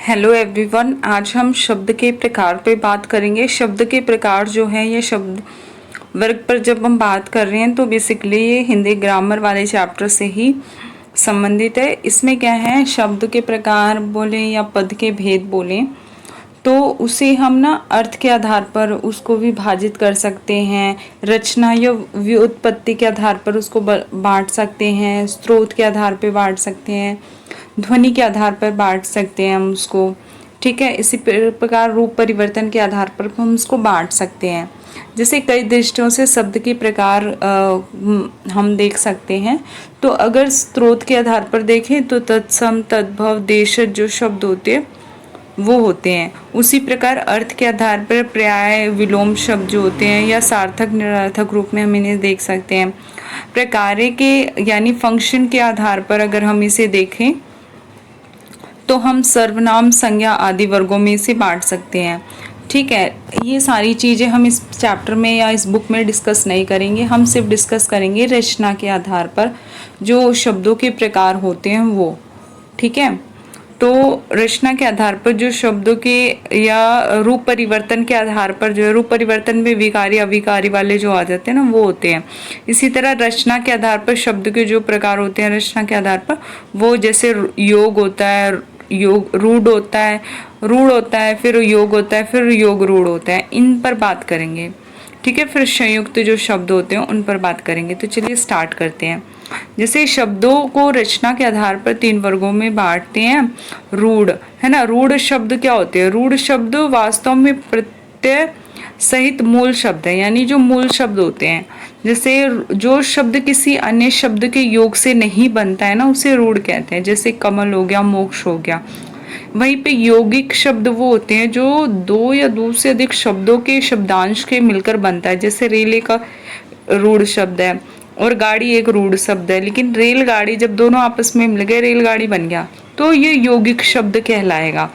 Hello everyone, आज हम शब्द के प्रकार पे बात करेंगे। शब्द के प्रकार जो है ये शब्द वर्ग पर जब हम बात कर रहे हैं तो बेसिकली ये हिंदी ग्रामर वाले चैप्टर से ही संबंधित है। इसमें क्या है, शब्द के प्रकार बोलें या पद के भेद बोलें तो उसे हम ना अर्थ के आधार पर उसको विभाजित कर सकते हैं, रचना या व्युत्पत्ति के आधार पर उसको बांट सकते हैं, स्रोत के आधार पर बांट सकते हैं, ध्वनि के आधार पर बांट सकते हैं हम उसको। ठीक है, इसी प्रकार रूप परिवर्तन के आधार पर हम उसको बांट सकते हैं। जैसे कई दृष्टियों से शब्द के प्रकार हम देख सकते हैं। तो अगर स्रोत के आधार पर देखें तो तत्सम, तद्भव, देशज जो शब्द होते हैं वो होते हैं। उसी प्रकार अर्थ के आधार पर पर्याय, विलोम शब्द जो होते हैं या सार्थक निरर्थक रूप में हम इन्हें देख सकते हैं। प्रकार्य के यानी फंक्शन के आधार पर अगर हम इसे देखें तो हम सर्वनाम, संज्ञा आदि वर्गों में इसे बांट सकते हैं। ठीक है, ये सारी चीज़ें हम इस चैप्टर में या इस बुक में डिस्कस नहीं करेंगे। हम सिर्फ डिस्कस करेंगे रचना के आधार पर जो शब्दों के प्रकार होते हैं वो। ठीक है, तो रचना के आधार पर जो शब्दों के या रूप परिवर्तन के आधार पर जो रूप परिवर्तन में विकारी अविकारी वाले जो आ जाते हैं ना वो होते हैं। इसी तरह रचना के आधार पर शब्द के जो प्रकार होते हैं रचना के आधार पर वो जैसे योग होता है, योग रूढ़ होता है, फिर योग होता है, फिर योग रूढ़ होता है, इन पर बात करेंगे। ठीक है, फिर संयुक्त जो शब्द होते हैं उन पर बात करेंगे। तो चलिए स्टार्ट करते हैं। जैसे शब्दों को रचना के आधार पर 3 वर्गों में बांटते हैं। रूढ़ है ना, रूढ़ शब्द क्या होते हैं? रूढ़ शब्द वास्तव में प्रत्यय सहित मूल शब्द है, यानी जो मूल शब्द होते हैं। जैसे जो शब्द किसी अन्य शब्द के योग से नहीं बनता है ना उसे रूढ़ कहते हैं। जैसे कमल हो गया, मोक्ष हो गया। वहीं पे यौगिक शब्द वो होते हैं जो 2 या 2 से अधिक शब्दों के शब्दांश के मिलकर बनता है। जैसे रेल एक रूढ़ शब्द है और गाड़ी एक रूढ़ शब्द है, लेकिन रेलगाड़ी जब दोनों आपस में मिल गए रेलगाड़ी बन गया तो ये यौगिक शब्द कहलाएगा।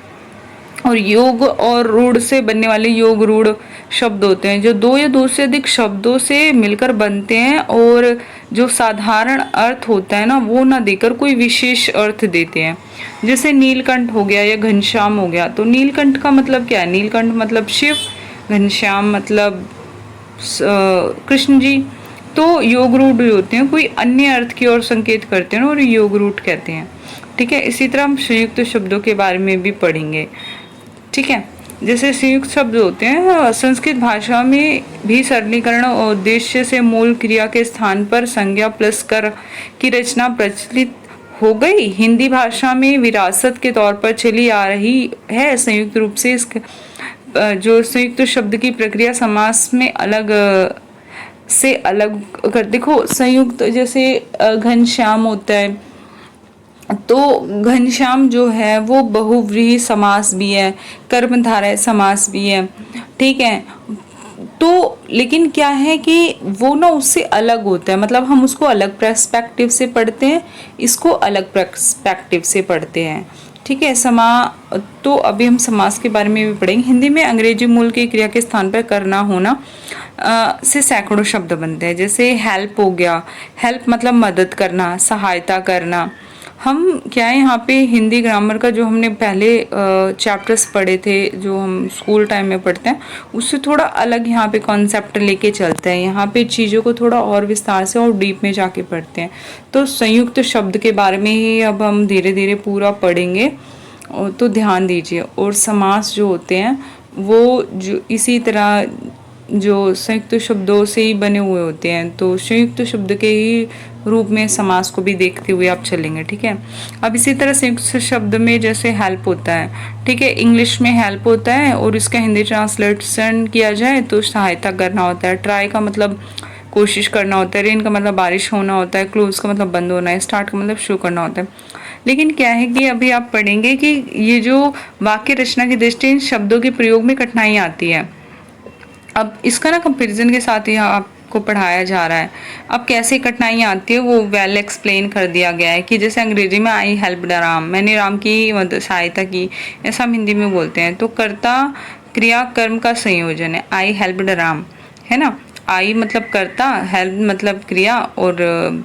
और योग और रूढ़ से बनने वाले योग रूढ़ शब्द होते हैं जो 2 या 2 से अधिक शब्दों से मिलकर बनते हैं और जो साधारण अर्थ होता है ना वो ना देकर कोई विशेष अर्थ देते हैं। जैसे नीलकंठ हो गया या घनश्याम हो गया। तो नीलकंठ का मतलब क्या है? नीलकंठ मतलब शिव, घनश्याम मतलब कृष्ण जी। तो योग रूढ़ होते हैं कोई अन्य अर्थ की ओर संकेत करते हैं और योग रूढ़ कहते हैं। ठीक है, इसी तरह हम संयुक्त शब्दों के बारे में भी पढ़ेंगे। ठीक है, जैसे संयुक्त शब्द होते हैं संस्कृत भाषा में भी सरलीकरण और उद्देश्य से मूल क्रिया के स्थान पर संज्ञा प्लस कर की रचना प्रचलित हो गई। हिंदी भाषा में विरासत के तौर पर चली आ रही है। संयुक्त रूप से इस जो संयुक्त शब्द की प्रक्रिया समास में अलग से अलग कर देखो। संयुक्त जैसे घनश्याम होता है तो घनश्याम जो है वो बहुव्रीहि समास भी है, कर्मधारय समास भी है। ठीक है, तो लेकिन क्या है कि वो ना उससे अलग होता है, मतलब हम उसको अलग पर्सपेक्टिव से पढ़ते हैं, इसको अलग पर्सपेक्टिव से पढ़ते हैं। ठीक है, तो अभी हम समास के बारे में भी पढ़ेंगे। हिंदी में अंग्रेजी मूल की क्रिया के स्थान पर करना होना से सैकड़ों शब्द बनते हैं। जैसे हेल्प हो गया, हेल्प मतलब मदद करना, सहायता करना। हम क्या है यहाँ पे हिंदी ग्रामर का जो हमने पहले चैप्टर्स पढ़े थे जो हम स्कूल टाइम में पढ़ते हैं उससे थोड़ा अलग यहाँ पे कॉन्सेप्ट लेके चलते हैं। यहाँ पे चीज़ों को थोड़ा और विस्तार से और डीप में जाके पढ़ते हैं। तो संयुक्त शब्द के बारे में ही अब हम धीरे धीरे पूरा पढ़ेंगे, तो ध्यान दीजिए। और समास जो होते हैं वो जो इसी तरह जो संयुक्त शब्दों से ही बने हुए होते हैं, तो संयुक्त शब्द के ही रूप में समास को भी देखते हुए आप चलेंगे। ठीक है, अब इसी तरह संयुक्त शब्द में जैसे हेल्प होता है। ठीक है, इंग्लिश में हेल्प होता है और इसका हिंदी ट्रांसलेशन किया जाए तो सहायता करना होता है। ट्राई का मतलब कोशिश करना होता है, रेन का मतलब बारिश होना होता है, क्लोज का मतलब बंद होना है, स्टार्ट का मतलब शुरू करना होता है। लेकिन क्या है कि अभी आप पढ़ेंगे कि ये जो वाक्य रचना की दृष्टि इन शब्दों के प्रयोग में कठिनाई आती है। अब इसका ना कंपैरिजन के साथ ही आपको पढ़ाया जा रहा है। अब कैसे कठिनाइयाँ आती है वो वेल एक्सप्लेन कर दिया गया है कि जैसे अंग्रेजी में आई हेल्प्ड राम, मैंने राम की मदद सहायता की, ऐसा हम हिंदी में बोलते हैं। तो कर्ता क्रिया कर्म का संयोजन है, आई हेल्प्ड राम, है ना। आई मतलब कर्ता, हेल्प मतलब क्रिया, और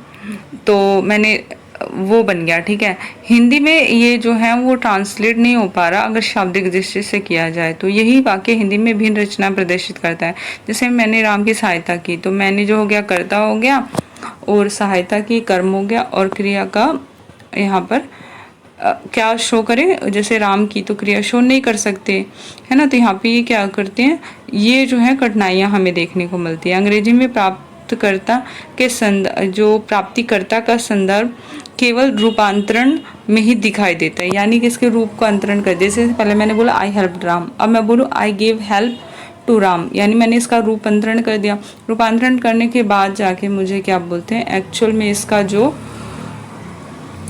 तो मैंने वो बन गया। ठीक है, हिंदी में ये जो है वो ट्रांसलेट नहीं हो पा रहा अगर शाब्दिक दृष्टि से किया जाए तो। यही वाक्य हिंदी में भिन्न रचना प्रदर्शित करता है। जैसे मैंने राम की सहायता की, तो मैंने जो हो गया कर्ता हो गया, और सहायता की कर्म हो गया, और क्रिया का यहाँ पर क्या शो करें, जैसे राम की तो क्रिया शो नहीं कर सकते, है ना। तो यहाँ पे ये क्या करते हैं, ये जो है कठिनाइयाँ हमें देखने को मिलती है। अंग्रेजी में प्राप्तकर्ता के जो प्राप्तिकर्ता का संदर्भ केवल रूपांतरण में ही दिखाई देता है, यानी कि इसके रूप को अंतरण कर, जैसे पहले मैंने बोला आई हेल्प राम, अब मैं बोलूँ I give help to Ram, यानी मैंने इसका रूपांतरण कर दिया। रूपांतरण करने के बाद जाके मुझे क्या बोलते हैं, एक्चुअल में इसका जो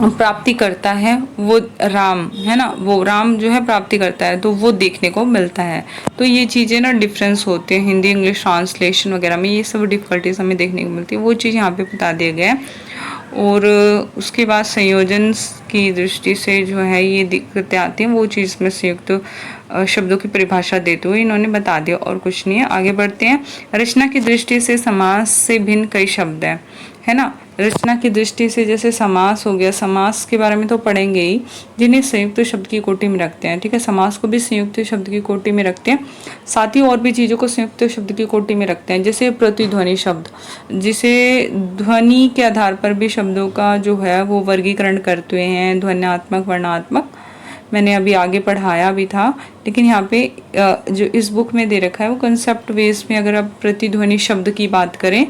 प्राप्ति करता है वो राम है ना, वो राम जो है प्राप्ति करता है, तो वो देखने को मिलता है। तो ये चीज़ें ना डिफरेंस होते हैं हिंदी इंग्लिश ट्रांसलेशन वगैरह में, ये सब डिफ़िकल्टीज हमें देखने को मिलती है, वो चीज़ यहाँ पे बता दिया गया है। और उसके बाद संयोजन की दृष्टि से जो है ये दिक्कतें आती हैं, वो चीज़ में संयुक्त शब्दों की परिभाषा देते हुए इन्होंने बता दिया, और कुछ नहीं है। आगे बढ़ते हैं। रचना की दृष्टि से समास से भिन्न कई शब्द हैं, है ना। रचना की दृष्टि से जैसे समास हो गया, समास के बारे में तो पढ़ेंगे ही, जिन्हें संयुक्त शब्द की कोटि में रखते हैं। ठीक है, समास को भी संयुक्त शब्द की कोटि में रखते हैं, साथ ही और भी चीज़ों को संयुक्त शब्द की कोटि में रखते हैं, जैसे प्रतिध्वनि शब्द, जिसे ध्वनि के आधार पर भी शब्दों का जो है वो वर्गीकरण करते हैं, ध्वन्यात्मक वर्णात्मक, मैंने अभी आगे पढ़ाया भी था। लेकिन यहाँ पे जो इस बुक में दे रखा है वो कंसेप्ट बेस में, अगर आप प्रतिध्वनि शब्द की बात करें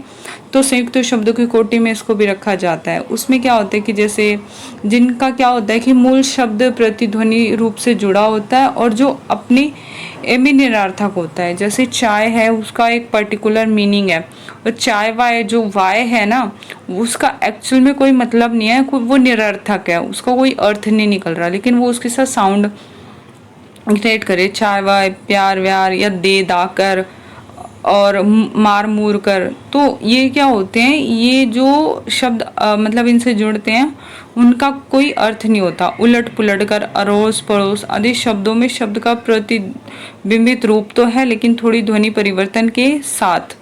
तो संयुक्त शब्दों की कोटि में इसको भी रखा जाता है। उसमें क्या होता है कि जैसे जिनका क्या होता है कि मूल शब्द प्रतिध्वनि रूप से जुड़ा होता है और जो अपनी में निरार्थक होता है। जैसे चाय है, उसका एक पर्टिकुलर मीनिंग है, और चाय वाय जो वाय है ना, उसका एक्चुअल में कोई मतलब नहीं है, वो निरर्थक है, उसका कोई अर्थ नहीं निकल रहा, लेकिन वो उसके साथ साउंड क्रिएट करे, चाय वाय, प्यार व्यार, या दे दाकर, और मार मूर कर। तो ये क्या होते हैं, ये जो शब्द मतलब इनसे जुड़ते हैं उनका कोई अर्थ नहीं होता। उलट पुलट कर, अड़ोस पड़ोस आदि शब्दों में शब्द का प्रतिबिंबित रूप तो है, लेकिन थोड़ी ध्वनि परिवर्तन के साथ।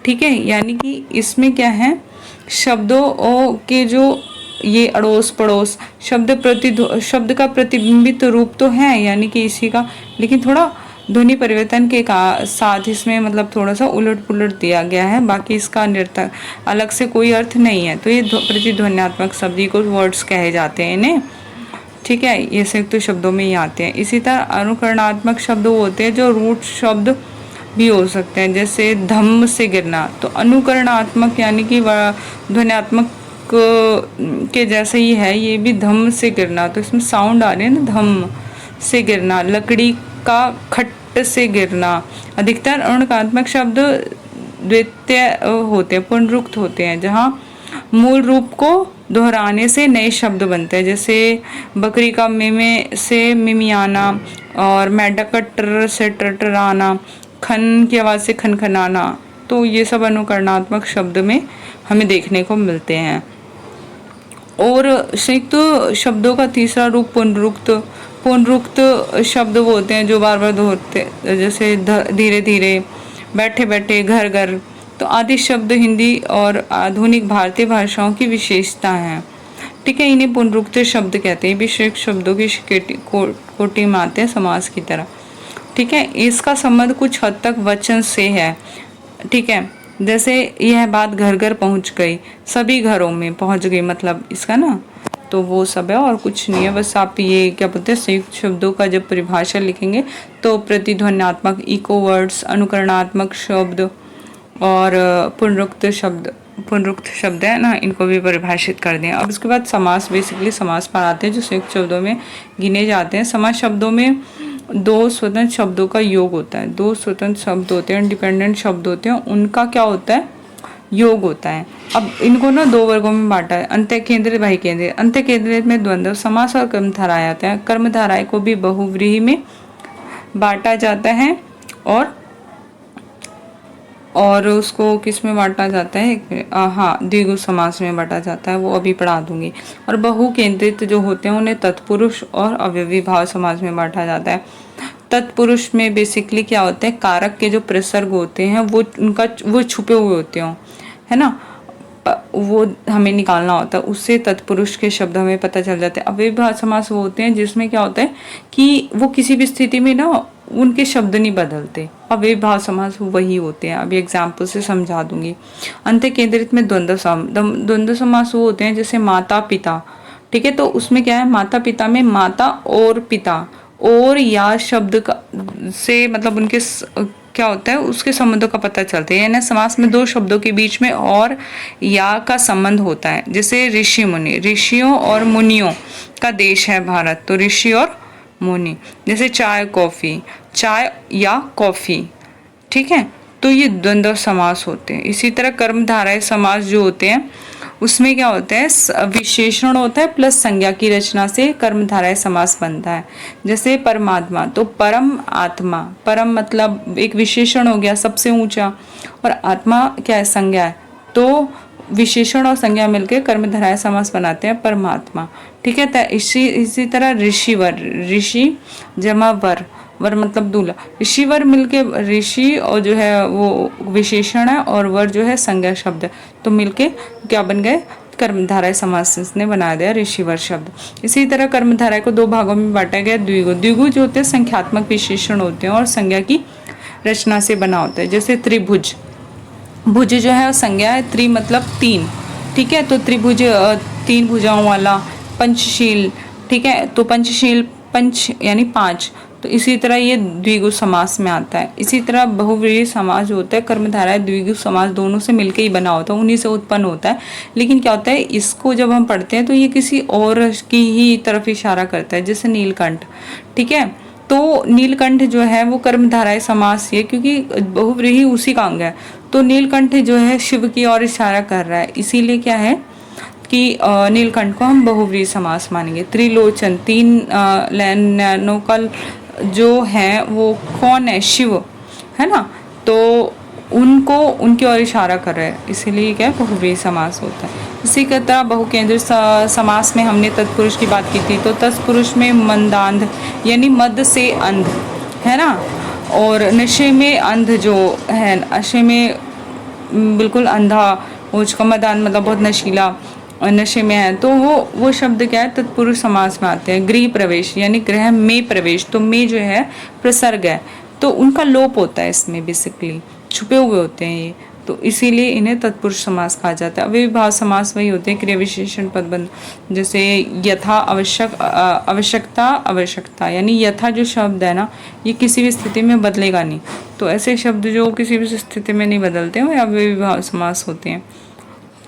ठीक है, यानी कि इसमें क्या है, शब्दों के जो ये अड़ोस पड़ोस शब्द का प्रतिबिंबित रूप तो है, यानी कि इसी का, लेकिन थोड़ा ध्वनि परिवर्तन के साथ इसमें मतलब थोड़ा सा उलट पुलट दिया गया है, बाकी इसका निरर्थक अलग से कोई अर्थ नहीं है। तो ये प्रतिध्वन्यात्मक शब्द को वर्ड्स कहे जाते हैं इन्हें। ठीक है, ये संयुक्त शब्दों में ही आते हैं। इसी तरह अनुकरणात्मक शब्द होते हैं जो रूट शब्द भी हो सकते हैं, जैसे धम्म से गिरना। तो अनुकरणात्मक यानी कि ध्वन्यात्मक के जैसे ही है, ये भी धम्म से गिरना, तो इसमें साउंड आ रहे हैं ना, धम्म से गिरना। लकड़ी का खट से गिरना। अधिकतर अनुकरणात्मक शब्द द्वितीय होते हैं, पुनरुक्त होते हैं, जहाँ मूल रूप को दोहराने से नए शब्द बनते हैं, जैसे बकरी का मिमे से मिमियाना, और मेंढक का टर से टरटराना, खन की आवाज़ से खनखनाना। तो ये सब अनुकरणात्मक शब्द में हमें देखने को मिलते हैं। और संयुक्त शब्दों का तीसरा रूप पुनरुक्त। पुनरुक्त शब्द वो होते हैं जो बार बार दोहराते, जैसे धीरे धीरे, बैठे बैठे, घर घर। तो आदि शब्द हिंदी और आधुनिक भारतीय भाषाओं की विशेषता है। ठीक है, इन्हें पुनरुक्त शब्द कहते हैं, भी संयुक्त शब्दों की कोटि में आते हैं समास की तरह। ठीक है, इसका संबंध कुछ हद तक वचन से है। ठीक है, जैसे यह बात घर घर पहुंच गई, सभी घरों में पहुंच गई, मतलब इसका ना, तो वो सब है और कुछ नहीं है। बस आप ये क्या बोलते हैं, संयुक्त शब्दों का जब परिभाषा लिखेंगे तो प्रतिध्वन्यात्मक इको वर्ड्स, अनुकरणात्मक शब्द और पुनरुक्त शब्द है ना, इनको भी परिभाषित कर दें। अब उसके बाद समास, बेसिकली समास पर आते हैं जो संयुक्त शब्दों में गिने जाते हैं। समास शब्दों में दो स्वतंत्र शब्दों का योग होता है। दो स्वतंत्र शब्द होते हैं, इंडिपेंडेंट शब्द होते हैं, उनका क्या होता है, योग होता है। अब इनको ना दो वर्गों में बांटा है, अंत्य केंद्रित, बाह्य केंद्रित। अंत्य केंद्रित में द्वंद्व समास और कर्मधाराएं आते हैं। कर्मधाराएं को भी बहुव्रीहि में बांटा जाता है, और उसको किस में बांटा जाता है, हाँ, द्विगु समास में बांटा जाता है, वो अभी पढ़ा दूंगी। और बहु केंद्रित जो होते हैं उन्हें तत्पुरुष और अव्ययी भाव समास में बांटा जाता है। तत्पुरुष में बेसिकली क्या होता है, कारक के जो प्रसर्ग होते हैं वो छुपे हुए होते हैं, है ना। वो हमें निकालना होता है, उससे तत्पुरुष के शब्द हमें पता चल जाते हैं। अव्ययीभाव समास वो होते हैं जिसमें क्या होता है कि वो किसी भी स्थिति में ना उनके शब्द नहीं बदलते। अव्ययीभाव समास वही होते हैं। अभी एग्जाम्पल से समझा दूंगी। अंत केंद्रित में द्वंद्व समास वो होते हैं जैसे माता पिता, ठीक है, तो उसमें क्या है, माता पिता में माता और पिता और या शब्द का से मतलब उनके क्या होता है, उसके संबंधों का पता चलता है। यानी समास में दो शब्दों के बीच में और या का संबंध होता है। जैसे ऋषि मुनि, ऋषियों और मुनियों का देश है भारत, तो ऋषि और मुनि। जैसे चाय कॉफी, चाय या कॉफी, ठीक है, तो ये द्वंद्व समास होते हैं। इसी तरह कर्मधारय समास जो होते हैं उसमें क्या होता है, विशेषण होता है प्लस संज्ञा की रचना से कर्मधारय समास बनता है। जैसे परमात्मा, तो परम आत्मा, परम मतलब एक विशेषण हो गया सबसे ऊंचा, और आत्मा क्या है, संज्ञा है, तो विशेषण और संज्ञा मिलकर कर्मधारय समास बनाते हैं परमात्मा, ठीक है। तो इसी तरह ऋषिवर, ऋषि जमा वर, वर मतलब दूल्हा, ऋषिवर मिलके ऋषि और जो है वो विशेषण है और वर जो है संज्ञा शब्द है, तो मिलके क्या बन गए, कर्मधारय समास ने बना दिया ऋषिवर शब्द। इसी तरह कर्मधारय को दो भागों में बांटा गया। द्विगु, द्विगु जो होते हैं संख्यात्मक विशेषण होते हैं और संज्ञा की रचना से बना होता है। जैसे त्रिभुज, भुज जो है संज्ञा है, त्रि मतलब तीन, ठीक है, तो त्रिभुज तीन भुजाओं वाला। पंचशील, ठीक है, तो पंचशील पंच यानी पांच, तो इसी तरह ये द्विगु समास में आता है। इसी तरह बहुव्रीहि समास होता है, कर्मधारय द्विगु समास दोनों से मिलके ही बना होता है, उन्हीं से उत्पन्न होता है। लेकिन क्या होता है, इसको जब हम पढ़ते हैं तो ये किसी और की ही तरफ इशारा करता है, जैसे नीलकंठ, ठीक है, तो नीलकंठ जो है वो कर्मधारय समास है, क्योंकि बहुव्रीहि उसी का अंग है, तो नीलकंठ जो है शिव की ओर इशारा कर रहा है, इसीलिए क्या है कि नीलकंठ को हम बहुव्रीहि समास मानेंगे। त्रिलोचन, तीन नैनों का जो है वो कौन है, शिव है ना, तो उनको उनकी ओर इशारा कर रहे हैं, इसीलिए क्या है, बहुव्रीहि समास होता है। इसी की तरह बहुकेंद्रित समास में हमने तत्पुरुष की बात की थी, तो तत्पुरुष में मंदांध यानी मद से अंध है ना, और नशे में अंध जो है, नशे में बिल्कुल अंधा, उसका मदान मतलब बहुत नशीला, नशे में है, तो वो शब्द क्या है, तत्पुरुष समास में आते हैं। गृह प्रवेश यानी गृह में प्रवेश, तो में जो है प्रसर्ग है, तो उनका लोप होता है इसमें, बेसिकली छुपे हुए होते हैं ये, तो इसीलिए इन्हें तत्पुरुष समास कहा जाता है। अव्ययीभाव समास वही होते हैं क्रिया विशेषण पदबंध, जैसे यथा, आवश्यक, आवश्यकता, आवश्यकता, यानी यथा जो शब्द है ना, ये किसी भी स्थिति में बदलेगा नहीं, तो ऐसे शब्द जो किसी भी स्थिति में नहीं बदलते हैं वो अव्ययीभाव समास होते हैं,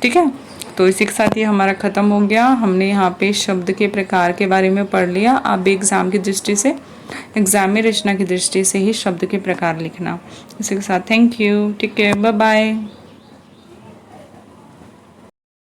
ठीक है। तो इसी के साथ ये हमारा ख़त्म हो गया। हमने यहाँ पे शब्द के प्रकार के बारे में पढ़ लिया। आप भी एग्ज़ाम की दृष्टि से, एग्ज़ाम में रचना की दृष्टि से ही शब्द के प्रकार लिखना। इसी के साथ thank you, take care, bye bye.